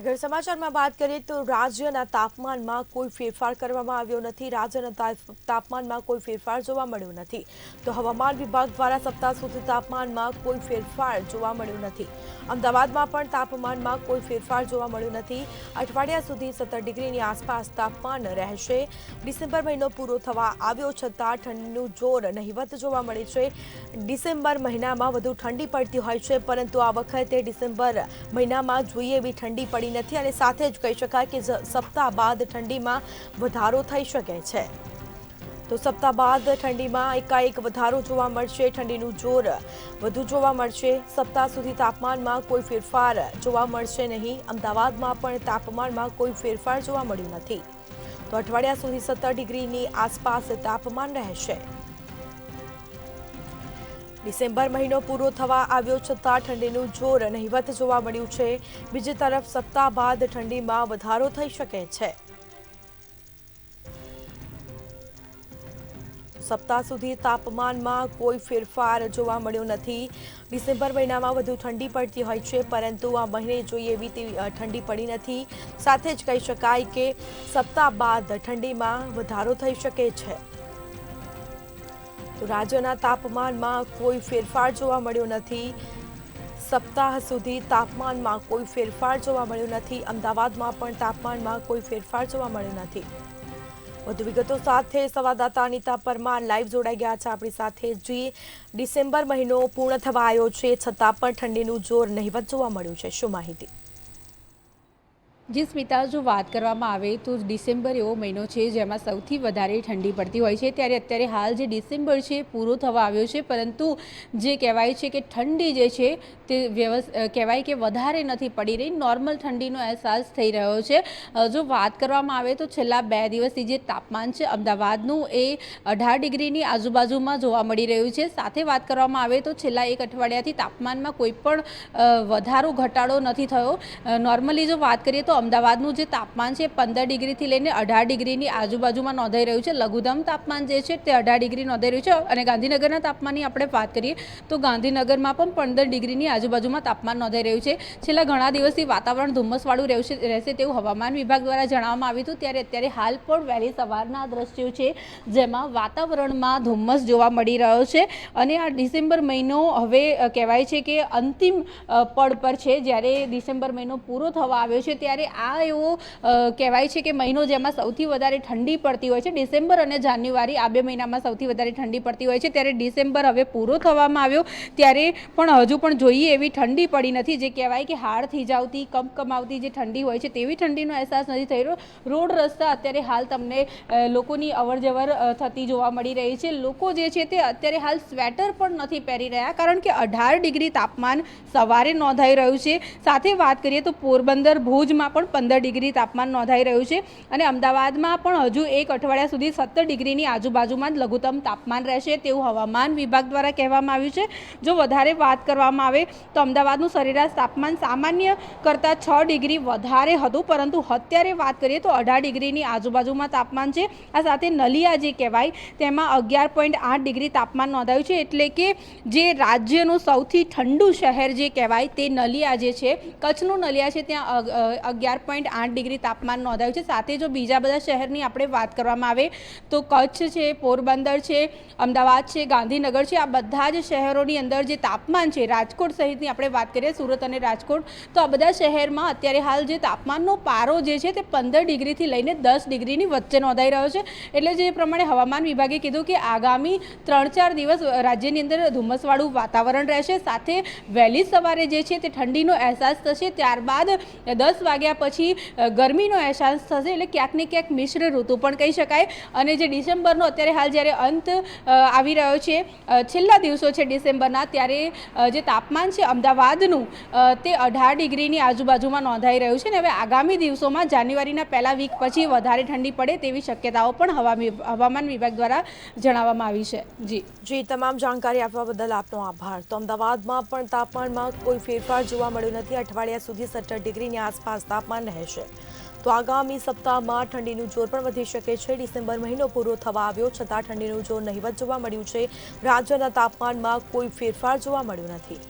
આગળ સમાચારમાં વાત કરીએ તો રાજ્યના તાપમાનમાં કોઈ ફેરફાર કરવામાં આવ્યો નથી। રાજ્યના તાપમાનમાં કોઈ ફેરફાર જોવા મળ્યો નથી। તો હવામાન વિભાગ દ્વારા સપ્તાહ સુધી તાપમાનમાં કોઈ ફેરફાર જોવા મળ્યો નથી। અમદાવાદમાં પણ તાપમાનમાં કોઈ ફેરફાર જોવા મળ્યો નથી। અઠવાડિયા સુધી 17 ડિગ્રીની આસપાસ તાપમાન રહેશે। ડિસેમ્બર મહિનો પૂરો થવા આવ્યો છતાં ઠંડીનું જોર નહિવત જોવા મળે છે। ડિસેમ્બર મહિનામાં વધુ ઠંડી પડતી હોય છે, પરંતુ આ વખતે ડિસેમ્બર મહિનામાં જોઈએ એવી ઠંડી પડી નથી અને સાથે જ કહી શકાય કે સપ્તાહ બાદ ઠંડીમાં વધારો થઈ શકે છે। તો સપ્તાહ બાદ ઠંડીમાં એકાએક વધારો જોવા મળશે। ઠંડીનું જોર વધુ જોવા મળશે। સપ્તાહ સુધી તાપમાનમાં કોઈ ફેરફાર જોવા મળશે નહીં। અમદાવાદમાં પણ તાપમાનમાં કોઈ ફેરફાર જોવા મળ્યું નથી। તો અઠવાડિયા સુધી 17 ડિગ્રીની આસપાસ તાપમાન રહેશે। ડિસેમ્બર મહિનો પૂરો થવા આવ્યો છતાં ઠંડીનું જોર નહિવત જોવા મળ્યું છે। બીજી તરફ સપ્તાહ બાદ ઠંડીમાં વધારો થઈ શકે છે। સપ્તાહ સુધી તાપમાનમાં કોઈ ફેરફાર જોવા મળ્યો નથી। ડિસેમ્બર મહિનામાં વધુ ઠંડી પડતી હોય છે, પરંતુ આ મહિને જોઈએ એવી ઠંડી પડી નથી। સાથે જ કહી શકાય કે સપ્તાહ બાદ ઠંડીમાં વધારો થઈ શકે છે। તો રાજ્યના તાપમાનમાં કોઈ ફેરફાર જોવા મળ્યો નથી। સપ્તાહ સુધી તાપમાનમાં કોઈ ફેરફાર જોવા મળ્યો નથી। અમદાવાદમાં પણ તાપમાનમાં કોઈ ફેરફાર જોવા મળ્યો નથી। વધુ વિગતો સાથે સંવાદદાતા અનિતા પરમાર લાઈવ જોડાઈ ગયા છે આપણી સાથે। જી, ડિસેમ્બર મહિનો પૂર્ણ થવા આવ્યો છે છતાં પણ ઠંડીનું જોર નહિવત જોવા મળ્યું છે, શું માહિતી? जी स्मिता, जो बात કરવામાં આવે તો ડિસેમ્બર એવો મહિનો છે જેમાં સૌથી વધારે ઠંડી પડતી હોય છે। ત્યારે અત્યારે હાલ જે ડિસેમ્બર છે પૂરો થવા આવ્યો છે, પરંતુ જે કહેવાય છે કે ઠંડી જે છે તે કહેવાય કે વધારે નથી પડી રહી। નોર્મલ ઠંડીનો અહેસાસ થઈ રહ્યો છે। જો વાત કરવામાં આવે તો છેલ્લા 2 દિવસથી જે તાપમાન છે અમદાવાદનું એ 18 ડિગ્રીની આજુબાજુમાં જોવા મળી રહ્યું છે। સાથે વાત કરવામાં આવે તો છેલ્લા એક અઠવાડિયાથી તાપમાનમાં કોઈ પણ વધારો ઘટાડો નથી થયો। નોર્મલી જો વાત કરીએ તો અમદાવાદનું જે તાપમાન છે 15 ડિગ્રીથી લઈને 18 ડિગ્રીની આજુબાજુમાં નોંધાઈ રહ્યું છે। લઘુત્તમ તાપમાન જે છે તે 18 ડિગ્રી નોંધાઈ રહ્યું છે। અને ગાંધીનગરના તાપમાનની આપણે વાત કરીએ તો ગાંધીનગરમાં પણ 15 ડિગ્રીની આજુબાજુમાં તાપમાન નોંધાઈ રહ્યું છે। છેલ્લા ઘણા દિવસથી વાતાવરણ ધુમ્મસવાળું રહેશે તેવું હવામાન વિભાગ દ્વારા જણાવવામાં આવ્યું હતું। ત્યારે અત્યારે હાલ પણ વહેલી સવારના દ્રશ્યો છે જેમાં વાતાવરણમાં ધુમ્મસ જોવા મળી રહ્યો છે। અને આ ડિસેમ્બર મહિનો હવે કહેવાય છે કે અંતિમ પડ પર છે। જ્યારે ડિસેમ્બર મહિનો પૂરો થવા આવ્યો છે ત્યારે આ એવો કહેવાય છે કે મહિનો જેમાં સૌથી વધારે ઠંડી પડતી હોય છે। ડિસેમ્બર અને જાન્યુઆરી આ 2 મહિનામાં સૌથી વધારે ઠંડી પડતી હોય છે। ત્યારે ડિસેમ્બર હવે પૂરો થવામાં આવ્યો ત્યારે પણ હજુ પણ જોઈએ એવી ઠંડી પડી નથી। જે કહેવાય કે હાડ થીજાવતી કમકમાવતી જે ઠંડી હોય છે તેવી ઠંડીનો અહેસાસ નથી થઈ રહ્યો। રોડ રસ્તા અત્યારે હાલ તમને લોકોની અવરજવર થતી જોવા મળી રહી છે। લોકો જે છે તે અત્યારે હાલ સ્વેટર પણ નથી પહેરી રહ્યા, કારણ કે 18 ડિગ્રી તાપમાન સવારે નોંધાઈ રહ્યું છે। સાથે વાત કરીએ તો પોરબંદર ભુજમાં પણ 15 ડિગ્રી તાપમાન નોંધાઈ રહ્યું છે। અને અમદાવાદમાં પણ હજુ એક અઠવાડિયા સુધી 17 ડિગ્રીની આજુબાજુમાં જ લઘુત્તમ તાપમાન રહેશે તેવું હવામાન વિભાગ દ્વારા કહેવામાં આવ્યું છે। જો વધારે વાત કરવામાં આવે તો અમદાવાદનું સરેરાશ તાપમાન સામાન્ય કરતાં 6 ડિગ્રી વધારે હતું, પરંતુ અત્યારે વાત કરીએ તો 18 ડિગ્રીની આજુબાજુમાં તાપમાન છે। આ સાથે નલિયા જે કહેવાય તેમાં 11.8 ડિગ્રી તાપમાન નોંધાયું છે। એટલે કે જે રાજ્યનું સૌથી ઠંડુ શહેર જે કહેવાય તે નલિયા જે છે, કચ્છનું નલિયા છે, ત્યાં 11.8 ડિગ્રી તાપમાન નોંધાયું છે। સાથે જો બીજા બધા શહેરની આપણે વાત કરવામાં આવે તો કચ્છ છે, પોરબંદર છે, અમદાવાદ છે, ગાંધીનગર છે, આ બધા જ શહેરોની અંદર જે તાપમાન છે, રાજકોટ સહિતની આપણે વાત કરીએ સુરત અને રાજકોટ, તો આ બધા શહેરમાં અત્યારે હાલ જે તાપમાનનો પારો જે છે તે 15 ડિગ્રીથી લઈને 10 ડિગ્રીની વચ્ચે નોંધાઈ રહ્યો છે। એટલે જે પ્રમાણે હવામાન વિભાગે કીધું કે આગામી 3-4 દિવસ રાજ્યની અંદર ધુમ્મસવાળું વાતાવરણ રહેશે। સાથે વહેલી સવારે જે છે તે ઠંડીનો અહેસાસ થશે, ત્યારબાદ 10 વાગ્યા પછી ગરમીનો અહેસાસ થશે। એટલે ક્યાંક ને ક્યાંક મિશ્ર ઋતુ પણ કહી શકાય। અને જે ડિસેમ્બરનો અત્યારે હાલ જ્યારે અંત આવી રહ્યો છે, છેલ્લા દિવસો છે ડિસેમ્બરના, ત્યારે જે તાપમાન છે અમદાવાદનું તે 18 ડિગ્રીની આજુબાજુમાં નોંધાઈ રહ્યું છે। અને હવે આગામી દિવસોમાં જાન્યુઆરીના પહેલા વીક પછી વધારે ઠંડી પડે તેવી શક્યતાઓ પણ હવામાન વિભાગ દ્વારા જણાવવામાં આવી છે। જી, તમામ જાણકારી આપવા બદલ આપનો આભાર। તો અમદાવાદમાં પણ તાપમાનમાં કોઈ ફેરફાર જોવા મળ્યો નથી। અઠવાડિયા સુધી 17 ડિગ્રીની આસપાસ તાપમાન રહેશે। તો આગામી સપ્તાહમાં ઠંડીનું જોર પણ વધી શકે છે। ડિસેમ્બર મહિનો પૂરો થવા આવ્યો છતાં ઠંડીનું જોર નહિવત જોવા મળ્યું છે। રાજ્યના તાપમાનમાં કોઈ ફેરફાર જોવા મળ્યો નથી।